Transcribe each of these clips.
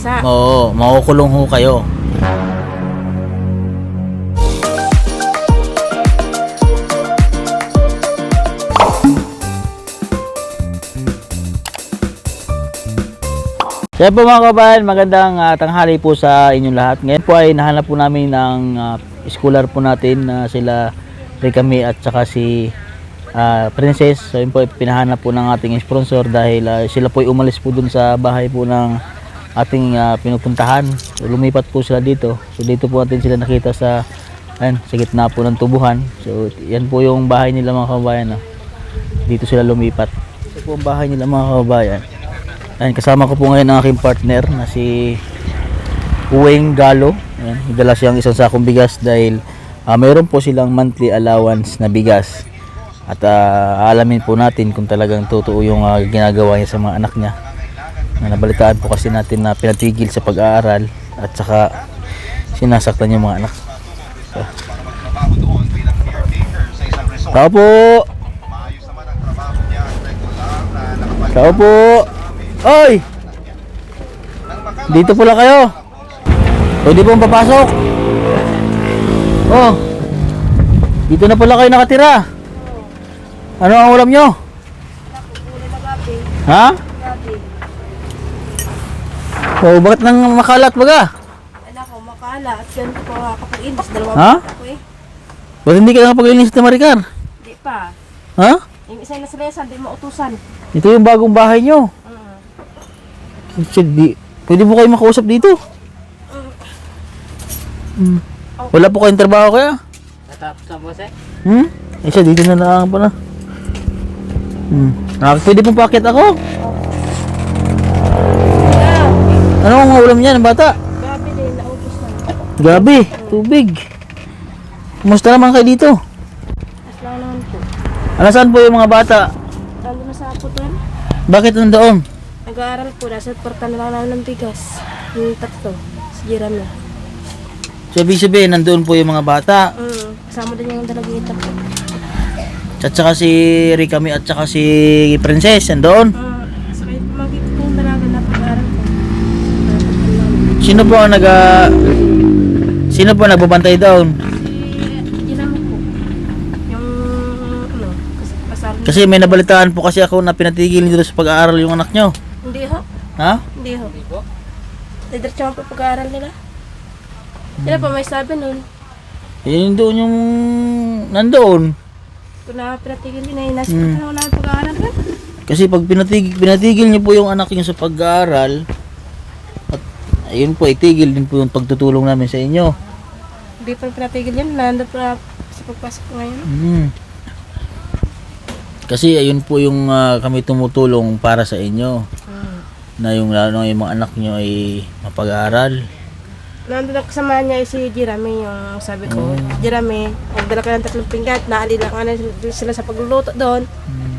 bisa. Oo, makukulong ho kayo. Kaya po mga kabayan, magandang tanghali po sa inyong lahat. Ngayon po ay nahanap po namin ng scholar po natin na sila Ricami at saka si Princess. So yun po ay pinahanap po ng ating sponsor dahil sila po ay umalis po dun sa bahay po ng ating pinupuntahan. So lumipat po sila dito. So dito po natin sila nakita sa gitna po ng tubuhan. So yan po yung bahay nila mga kabayan. Dito sila lumipat. Ito po ang bahay nila mga kabayan. Ayan, kasama ko po ngayon ang aking partner na si Uweng Galo. Ayan, higala siyang isang sakong bigas dahil mayroon po silang monthly allowance na bigas. At alamin po natin kung talagang totoo yung ginagawa niya sa mga anak niya. Nabalitaan po kasi natin na pinatigil sa pag-aaral at saka sinasaktan yung mga anak. So. Tao po! Tao po! Oy! Dito pala kayo. Pwede pong papasok. Oh. Dito na pala kayo nakatira. Ano ang ulam nyo? Ha? Oh, bakit nang makalat baga? Anak ko, makalat. Yan po kapag inis. Ha? Po eh. Bakit hindi ka nakapag-inis na Maricar? Di pa. Ha? Yung isa na sa lesan, di mautusan. Ito yung bagong bahay nyo. Pwede po kayo makausap dito. Wala po kayong trabaho kaya? Natapos na po siya? Isa dito na lang pala. Pwede pong paakit ako. Ano ang ulam niyan bata? Gabi din, naubos na. Gabi, tubig. Kumusta naman kayo dito? As lang naman po. Nasaan po yung mga bata? Lalo na sa puton. Bakit nandoon? Nag-aaral po, nasa portal na lang namin ng bigas. Yung tatlo, si Jeremy. Sabi-sabi, nandoon po yung mga bata. Kasama din yung dalagita po. At saka si Ricami at saka si Princess, nandoon. So kahit magiging po yung dalaga na pag-aaral ko. Sino po ang Sino po nagbabantay doon? Si Jeremy po. Yung, kasama. Kasi may nabalitaan po kasi ako na pinatigil dito sa pag-aaral yung anak nyo. Hindi ho. Ha? Hindi ho. Didiretso mo po pag-aaral nila. Sila pa may sabi nun. Yun doon yung nandoon. Kung pinatigil din ay nasa na namin pag-aaral ka. Kasi pag pinatigil niyo po yung anak niyo sa pag-aaral, at ayun po, itigil din po yung pagtutulong namin sa inyo. Hindi pa pinatigil yan. Nandun pa sa pagpasok ko ngayon. Kasi ayun po yung kami tumutulong para sa inyo. Na yung lalo yung mga anak niyo ay mapag-aaral. Nandun ang kasama niya ay si Jeremy, yung sabi ko. Jeremy, magdala ka ng 3 pinggan, naalilangan na sila sa pagluluto doon.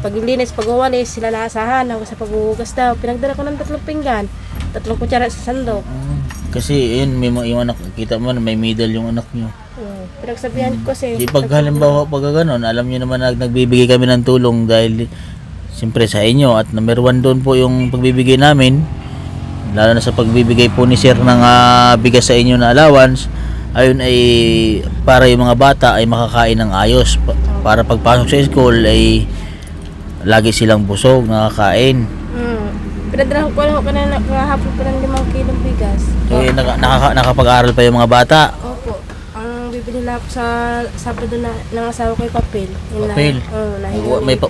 Paglilinis, pagwawalis, sila naasahan hanggang sa paghuhugas daw. Pinagdala ko ng 3 pinggan, 3 kutsara sa sandok. Kasi ayun, may mga yung anak, kita mo na may middle yung anak niyo. Pinagsabihan ko kasi. Di pag halimbawa pag gano'n, alam niyo naman na nagbibigay kami ng tulong dahil siyempre sa inyo at number 1 doon po yung pagbibigay namin. Lalo na sa pagbibigay po ni Sir ng bigas sa inyo na allowance, ayun ay para yung mga bata ay makakain ng ayos. Para pagpasok sa school ay lagi silang busog, nakakain. Pinadala ko lang kanina kahapon pa ng 5 kilong bigas. So nakapag-aral pa yung mga bata. Opo. Ang bibili na ako sa Sabado na ng asawa ko ay papel. Yun Papel? Na,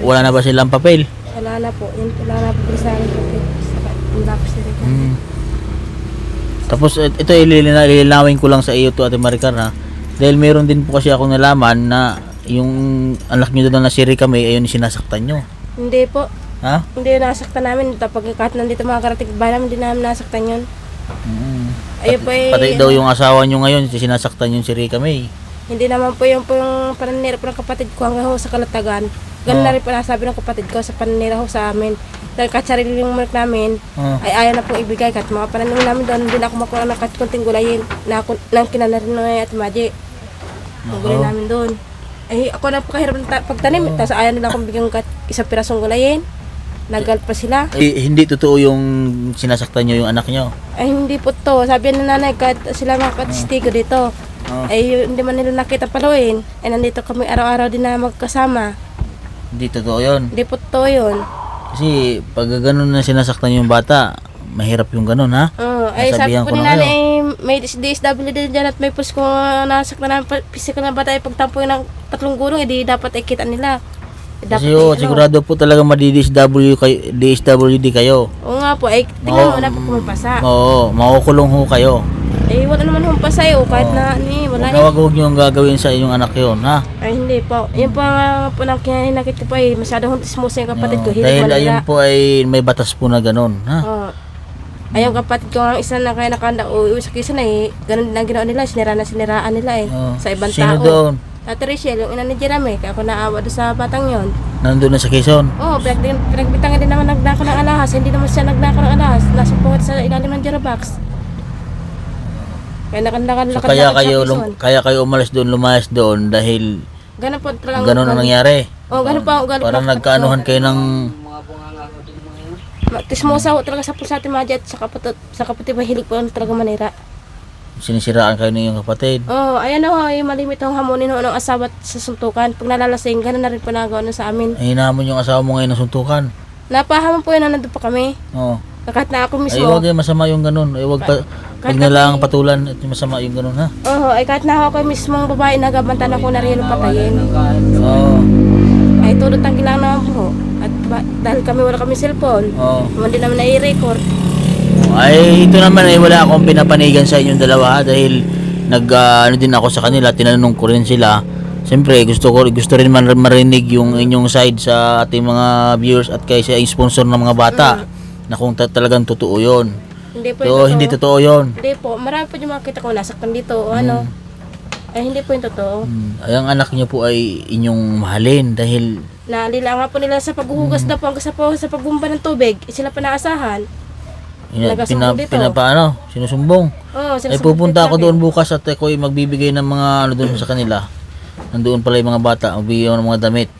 Wala na ba silang papel? wala na po. Wala na po sa akin papel. Tapos Tapos ito ililinawin ko lang sa iyo to Ate Maricar ha. Dahil meron din po kasi ako nalaman na yung anak niyo doon na si Ricami ayun sinasaktan niyo. Hindi po. Ha? Hindi nasaktan namin. Tapos kahit nandito mga karating bahay namin, hindi namin nasaktan yun. Ayun po Pati daw yung asawa niyo ngayon sinasaktan yung si Ricami. Hindi naman po yung pananira po ng kapatid ko hanggang ho sa Kalatagan. Ganun na rin po nasabi ng kapatid ko sa pananira ho sa amin. Dahil kahit sarili yung mark namin, ay ayaw na pong ibigay. Kahit mga pananira namin doon, hindi na ako makuha ng kahit konting gulayin. Na ako lang kinanarin na at Maji. Ang gulay namin doon. Ay ako na po kahirap ng pagtanim. Tapos ayaw nila akong bigyan kahit isang pirasong gulayin. Nagal pa sila. Hindi totoo yung sinasaktan nyo yung anak nyo. Ay hindi po to. Sabi ng nanay, kahit sila mga katistigo dito. Ay hindi man nila nakita paluin. Ay nandito kami araw-araw din na magkasama. Hindi totoo yun. Hindi po to yun. Kasi pag ganun na sinasaktan yung bata, mahirap yung ganun, ha? Ay sabi Nasabihan po ko ni na nanay, may DSW din dyan at may pulis kung nasaktan na physical na bata ay pagtampo ng 3 gulong, hindi dapat ay kita nila. Kasi sigurado po talaga DSWD kayo. Oo nga po, ay tingnan mo na po kumapasa. Oo, makukulong ho kayo. Eh wala naman humpasay o kahit na wala Huwag nyo ang gagawin sa inyong anak yun, ha? Ay hindi po. Yun po nga po nang kinakit ko po ay masyadong tismosa yung kapatid ko. Dahil ayun po ay may batas po na ganun, ha? Ay yung kapatid ko ang isa na kaya nakanda uwi sa kisa na ganun din ang ginawa nila. Siniraan nila sa ibang Sino tao. doon? Ate Rachel, yung ina ni Jeremy, kaya ako naawa doon sa batang yon. Nandun na sa Quezon? Oo, pinagbitangan din naman nagnako ng alahas. Hindi naman siya nagnako ng alahas. Nasumpungat sa ilalim ng Jerabox. Kaya So kaya kayo umalis doon, lumayas doon dahil ganun po talagang ganun ang nangyari. ganun po. Parang nagkaanuhan kayo ng... Tismosa ho talaga sa Pulsati Maji at sa kapatid mahilig po talaga manira. Sinisiraan kayo ng iyong kapatid. Ayan ho, ay malimit ang hamunin ho ng asawa sa suntukan. Pag nalalasing, ganun na rin po nagawa sa amin. Ay, hinahamon yung asawa mo ngayon ng suntukan. Napahamon po yun na nandun pa kami. Kahit na ako mismo. Ay, huwag masama yung ganun. Ay, huwag na lang patulan at masama yung ganun, ha? Ay kahit na ako mismo babae, nagabantan ako na rin patayin. Ay, tulad ang kailangan naman po. At dahil wala kami cellphone, hindi naman na-i-record. Ay, ito naman ay wala akong pinapanigan sa inyong dalawa, ha? Dahil ano din ako sa kanila, tinanong ko rin sila. Siyempre, gusto rin marinig yung inyong side sa ating mga viewers at kay sa sponsor ng mga bata na kung talagang totoo yun. Hindi po So, hindi totoo yun. Hindi po. Marami po yung makita ko nasaktan dito o ano. Ay, hindi po yung totoo. Ay, ang anak niyo po ay inyong mahalin dahil... Naalila nga po nila sa paghuhugas na po hanggang sa pagbumba ng tubig. Sila pa naasahan. Sinusumbong. Ay, pupunta ako doon bukas at ako ay magbibigay ng mga ano doon sa kanila. Nandoon pala yung mga bata, magbibigay ng mga damit.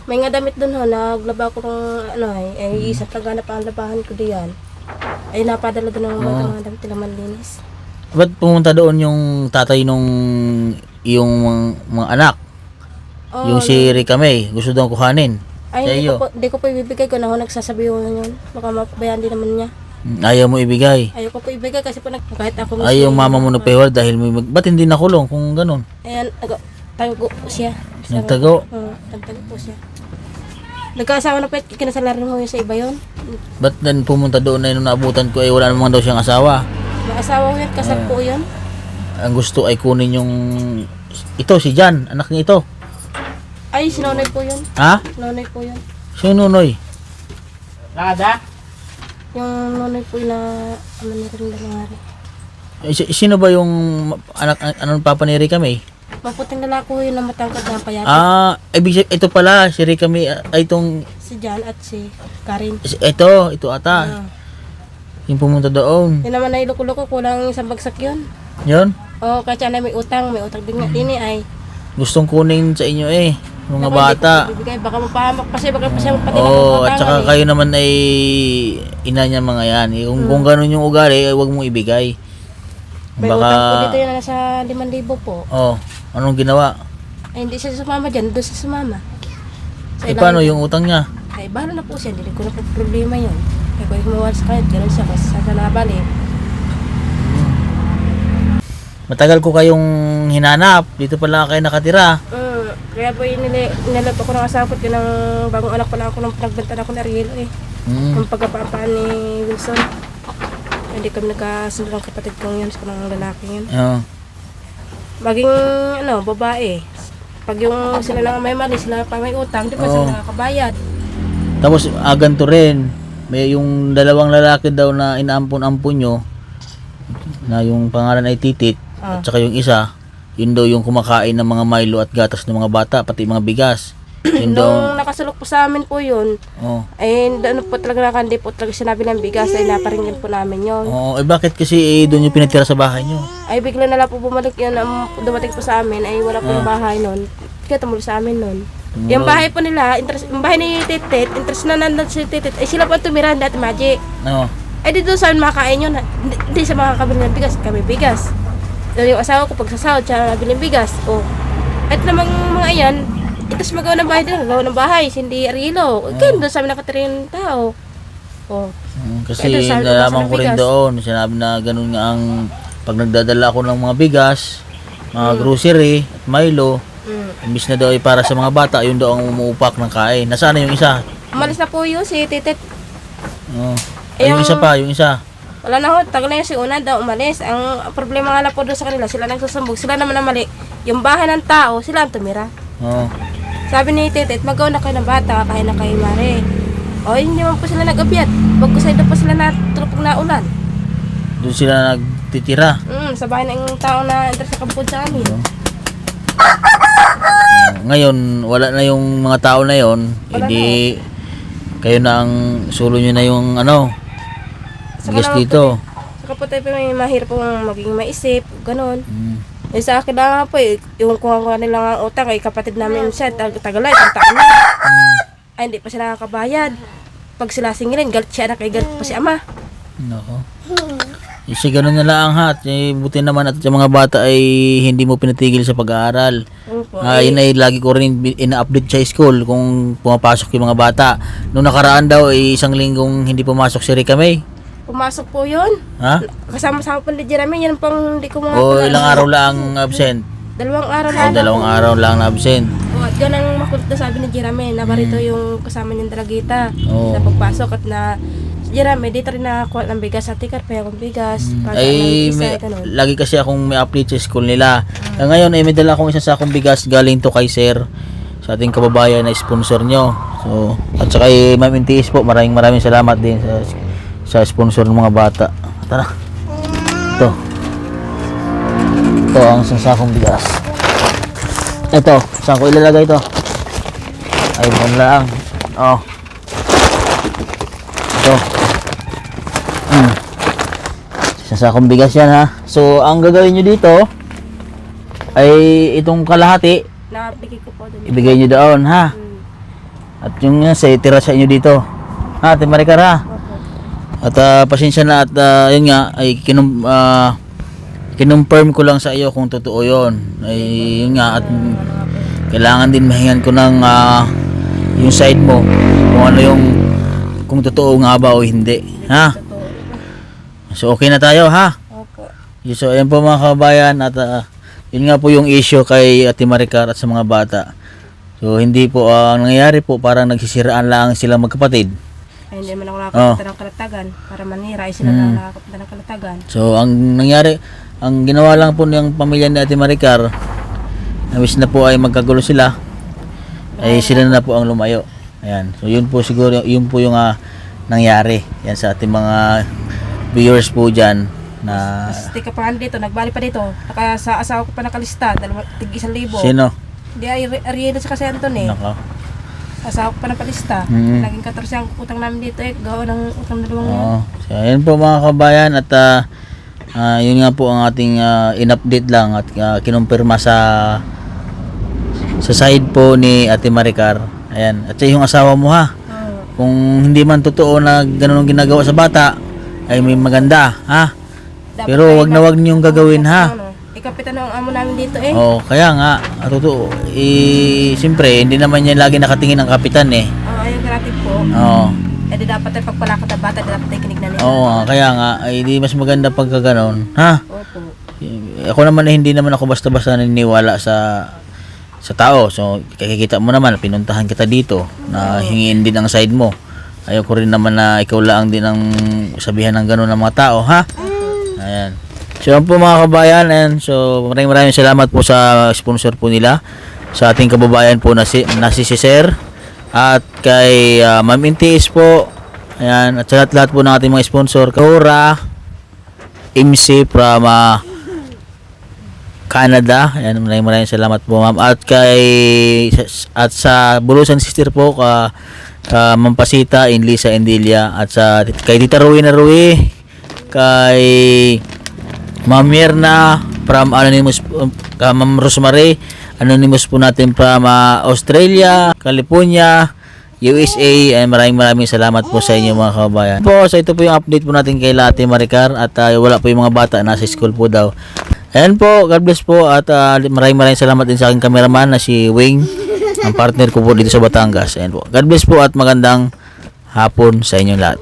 May nga damit doon ho, naglaba ko ng ay isa talaga na panlabahan ko diyan. Ay napadala doon ng mga damit nila manlinis. Ba't pumunta doon yung tatay nung iyong mga anak? Yung si Rica May, gusto doon kuhanin. Ay, hindi ko po ibibigay ko na ho, nagsasabi ko yun. Baka mapabayaan din naman niya. Ayaw mo ibigay? Ayaw ko po ibigay kasi po kahit ako mismo. Ayaw mama mo nagpahiwalay dahil ba't hindi nakulong kung ganun? Ayan, tago po siya. Nagtago? Nagtago po siya. Nagkaasawa na po, kinasalarin mo yun sa iba yun. Ba't then pumunta doon na nung naabutan ko ay wala namang daw siyang asawa? May asawa ko yun, kasal po yun. Ang gusto ay kunin yung... Ito, si Jan, anak niya ito. Ay, sinunay po yun. Ha? Nonay po yun. Sino Noy? Lada? Yung nonay po yun na ano na rin dalawari. Sino ba yung anak, anong papa ni Rica May? Maputing lalaki ko yun na matangkad na payat. Ito pala, si Rica May, ay itong... Si Jan at si Karin. Ito ata. Yung pumunta doon. Yun naman na iloko-loko, kulang isang bagsak yun. Yun? Kahit siya na may utang din nga din ay. Gustong kunin sa inyo mga bata. Baka mapahamak pa siya, baka pa siya magpatilang at saka kayo naman ay ina niya mga yan. Kung ganun yung ugali, ay huwag mong ibigay. May utang po dito yun, nasa 5,000 po. Anong ginawa? Ay hindi siya sumama dyan, doon siya sumama. Paano yung utang niya? Ay bahala na po siya, hindi ko na po problema yun. Kaya kung mawala sa kahit, gano'n siya, kasi sa nabalik. Matagal ko kayong hinanap. Dito pala kayo nakatira. Kaya po nilap ako ng asawa ko ng bagong anak pala ako nung nagbenta ako na Ariel Ang pagkapapaan ni Wilson. Hindi kami nagkasundo ng kapatid kong yun, sa ng lalaki yun. Maging babae. Pag yung sila lang may mali, sila pa may utang, di ba sila nakakabayad. Tapos ganito rin. May yung dalawang lalaki daw na inaampon-ampon nyo na yung pangalan ay Titit at saka yung isa, yun daw yung kumakain ng mga Milo at gatas ng mga bata, pati mga bigas. Yun Nung nakasulok po sa amin po yun, ay ano po talaga nakandi po talaga sinabi ng bigas ay naparinggan po namin yun. Bakit kasi doon yung pinatira sa bahay nyo? Ay bigla na lang po bumalik yun, dumating po sa amin, ay wala po yung bahay nun. Kaya tumulo sa amin nun. Yung bahay po nila, yung bahay ni Titit, interest na nandun si Titit, ay sila po tumira, dati Magic. Oo. Ay dito saan makakain yun, hindi sa makakabili ng bigas, kami bigas. Dahil yung asawa ko pag sasahod, siya nabili ng bigas. O, at namang mga yan, itas magawa ng bahay din, gawa ng bahay, hindi arilo. Kaya doon sa amin nakatira yung tao. O, Kasi Ito, sabi ko, nalaman nasa ko rin bigas. doon, sinabi na ganun nga ang pag nagdadala ako ng mga bigas, mga grocery at Milo, imbis na daw ay para sa mga bata, yun daw ang umuupak ng kain. Nasaan na yung isa? umalis na po yun si Titit. Oo. Ay, yung isa pa, yung isa. Wala na ho, tagal na yung si Una daw umalis. Ang problema nga lang po doon sa kanila, sila nagsusumbog. Sila naman ang mali. Yung bahay ng tao, sila ang tumira. Oo. Sabi ni Titit, magawa na kayo ng bata, kaya na kayo mare. O, hindi naman po sila nag-abyat. Wag ko sa ito po sila natulog pag naulan. Doon sila nagtitira. Sa bahay ng tao na enter sa kampod sa amin. Ngayon, wala na yung mga tao na yon, Wala hindi kayo na ang sulo nyo na yung Saka bigas naman dito. Saka po tayo may mahirap pong maging maisip, ganun. Mm. Eh sa akin na nga po, yung kuha nila nga utang, ay kapatid namin siya, tagalay, taon na. Ay, hindi pa siya nakakabayad. Pag sila singilin, galit siya na kay galit pa si ama. Nako. Kasi ganun na lang ha. At buti naman at yung mga bata ay hindi mo pinatigil sa pag-aaral. Opo. Yun ay lagi ko rin ina-update sa school kung pumapasok yung mga bata. Noong nakaraan daw ay isang linggong hindi pumasok si Rica May. Pumasok po yun. Ha? Kasama-sama po ni Jeremy, yan pang hindi ko mga O ilang araw lang absent? 2 araw O na. 2 araw lang na absent. O, at yan ang makulit na sabi ni Jeremy, na barito yung kasama niyang dalagita Oo. na pagpasok at na si Jeremy, dito rin nakakuha ng bigas sa tikar, kaya kong bigas. Para Ay, isa, may, ganun. lagi kasi akong may update sa school nila. Ngayon ay may dala akong isang sakong bigas galing to kay Sir, sa ating kababayan na sponsor nyo. So, at saka kay Ma'am Intiis po, maraming salamat din sa sponsor ng mga bata. Tara. Ito ang isang sakong bigas. Ito, saan ko ilalagay ito? Ay, bukan lang. Oh. Ito. Isang sakong bigas yan ha. So, ang gagawin nyo dito ay itong kalahati, Nabigay ko po doon. ibigay nyo doon ha. At yung sa tira sa inyo dito. Ha, Ate Maricar ha. At pasensya na at yun nga ay kinonfirm ko lang sa iyo kung totoo yun. Ay yun nga at kailangan din mahingan ko ng yung side mo kung ano yung kung totoo nga ba o hindi. Ha? So okay na tayo ha. Opo. So ayan po mga kabayan at yun nga po yung issue kay Ate Maricar at sa mga bata. So hindi po ang nangyayari po parang nagsisiraan lang sila magkapatid. Ay, hindi naman ako nakakapunta ng kalatagan para manira. Ay sila na nakakapunta ng kalatagan. So ang nangyari, ang ginawa lang po ng pamilya ni Ate Maricar, nabis na po ay magkagulo sila, ay sila na po ang lumayo. Ayan. So yun po siguro, yun po yung nangyari. Yan sa ating mga viewers po dyan na Tapos tika pa nga dito, nagbali pa dito. Sa asawa ko pa nakalista, tig-1,000. sino? Hindi ay Ariel sa kasi Anton eh. Nako. Asawa ko pa napalista. Mm. Naging 14 ang utang namin dito eh. Gawa ng utang 2 Oo. So ayan po mga kabayan at yun nga po ang ating in-update lang at kinumpirma sa side po ni Ate Maricar. Ayan. At yung asawa mo ha. Kung hindi man totoo na ganun ang ginagawa sa bata, ay may maganda ha. Pero wag na wag niyong gagawin ha. Ikapitan ang amo namin dito eh. Oh, kaya nga, totoo. Siyempre, hindi naman yan lagi nakatingin ang kapitan eh. Ayun gratis po. Oo. Eh di dapat ay pagpalakad ng bata, di dapat ay kinig na nila. Oo, kaya nga, ay di mas maganda pagka ganon. Ha? Opo. Ako naman hindi naman ako basta-basta naniniwala sa tao. So, kakikita mo naman, pinuntahan kita dito na hingin din ang side mo. Ayoko rin naman na ikaw lang din ang sabihan ng gano'n ng mga tao, ha? Ayan. So, yan po mga kabayan. And so, maraming salamat po sa sponsor po nila. Sa ating kababayan po na si Sir. At kay Ma'am Intiis po. Ayan. At sa lahat po ng ating mga sponsor. Kaura, MC from Canada. Ayan, maraming salamat po ma'am. At sa Bulusan Sister po Ma'am Pasita, Inlisa, Endilia, at kay Tita Rui na Rui, kay Ma'am Mirna from Anonymous, Ma'am Rosemary, anonymous po natin from Australia, California, USA. Maraming salamat po sa inyo mga kababayan. Po, so ito po yung update po natin kay Ate Maricar at wala po yung mga bata nasa school po daw. Ayan po, God bless po at maraming salamat din sa aking cameraman na si Wing, ang partner ko po dito sa Batangas. Ayan po. God bless po at magandang hapon sa inyong lahat.